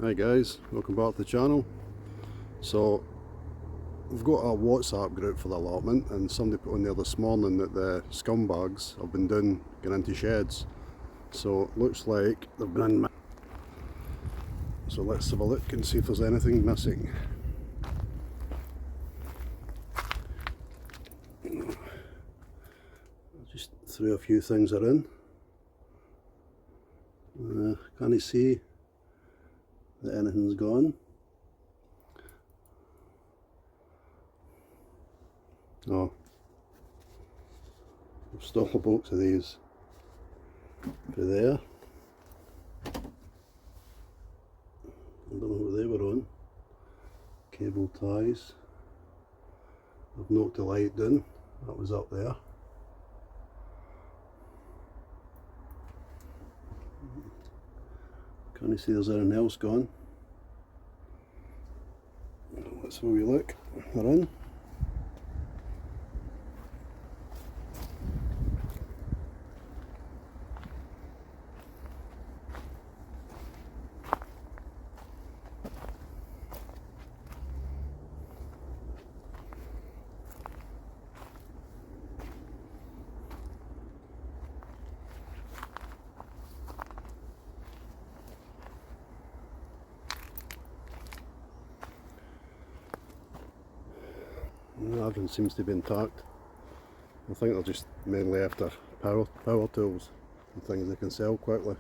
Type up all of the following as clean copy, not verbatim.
Hi guys, welcome back to the channel. So we've got a WhatsApp group for the allotment, and somebody put on there this morning that the scumbags have been getting into sheds. So it looks like they've been in. So let's have a look and see if there's anything missing. Just threw a few things in. Can't you see that anything's gone? Oh, I've stole a box of these for there. I don't know what they were on. Cable ties. I've knocked the light down. That was up there. Can't you see there's anything else gone? Let's have a wee look. They're in. Everything seems to be intact. I think they're just mainly after power tools and things they can sell quickly.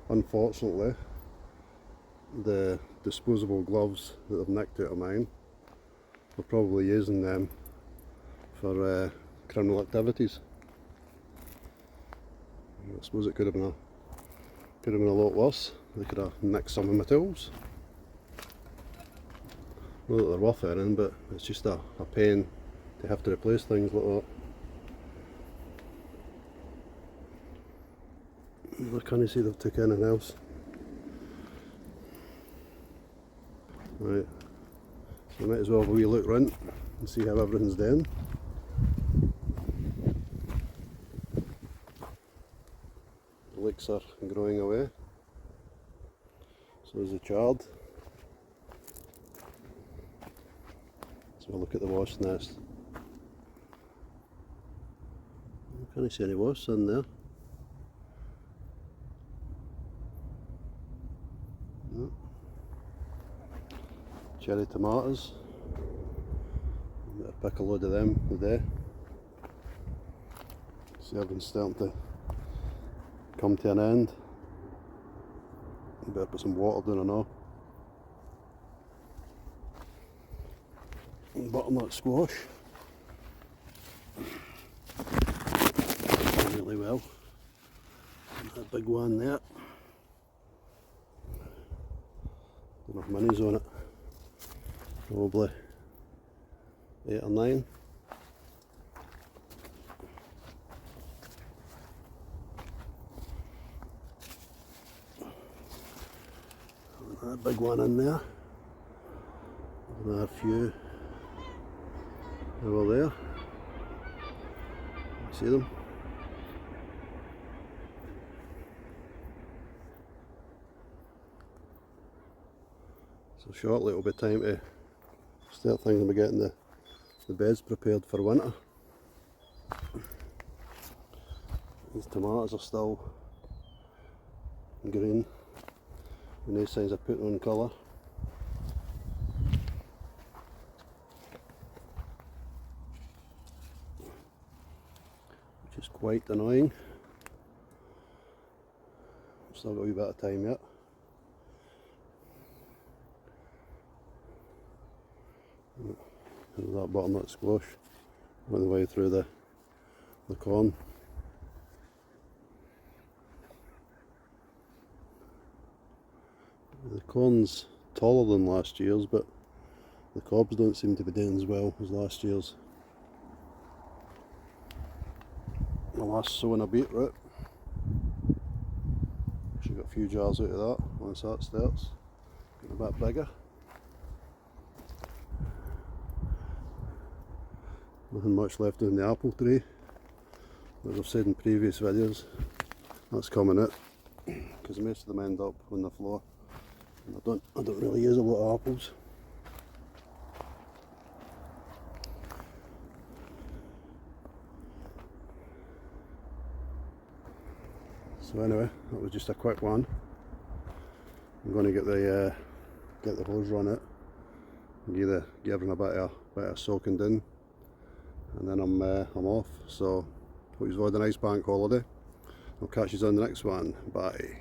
Unfortunately, the disposable gloves that they've nicked out of mine, they're probably using them for criminal activities. I suppose it could have been a lot worse. They could have nicked some of my tools. Not that they're worth anything, but it's just a pain to have to replace things like that. I can't see they've took anything else. Right, so I might as well have a wee look round and see how everything's doing. The leeks are growing away. So is the chard. Let's have a look at the wasp nest. I can't see any wasps in there. No. Cherry tomatoes. I'm going to pick a load of them today. See, everything's starting to come to an end. Better put some water down and all. Butternut squash. Really well. That big one there. Enough minis on it. Probably 8 or 9. That big one in there. Another few over there. See them? So shortly it'll be time to start thinking about getting the beds prepared for winter. These tomatoes are still green, and these signs are putting on colour. Which is quite annoying. Still got a wee bit of time yet. There's that butternut squash went the way through the corn. The corn's taller than last year's, but the cobs don't seem to be doing as well as last year's. My last sowing a beetroot. Actually got a few jars out of that once that starts getting a bit bigger. Nothing much left in the apple tree. As I've said in previous videos, that's coming out because most of them end up on the floor. I don't really use a lot of apples. So anyway, that was just a quick one. I'm going to get the hose run out, and give everything a bit of soaking in, and then I'm off. So hope you've had a nice bank holiday. I'll catch you on the next one. Bye.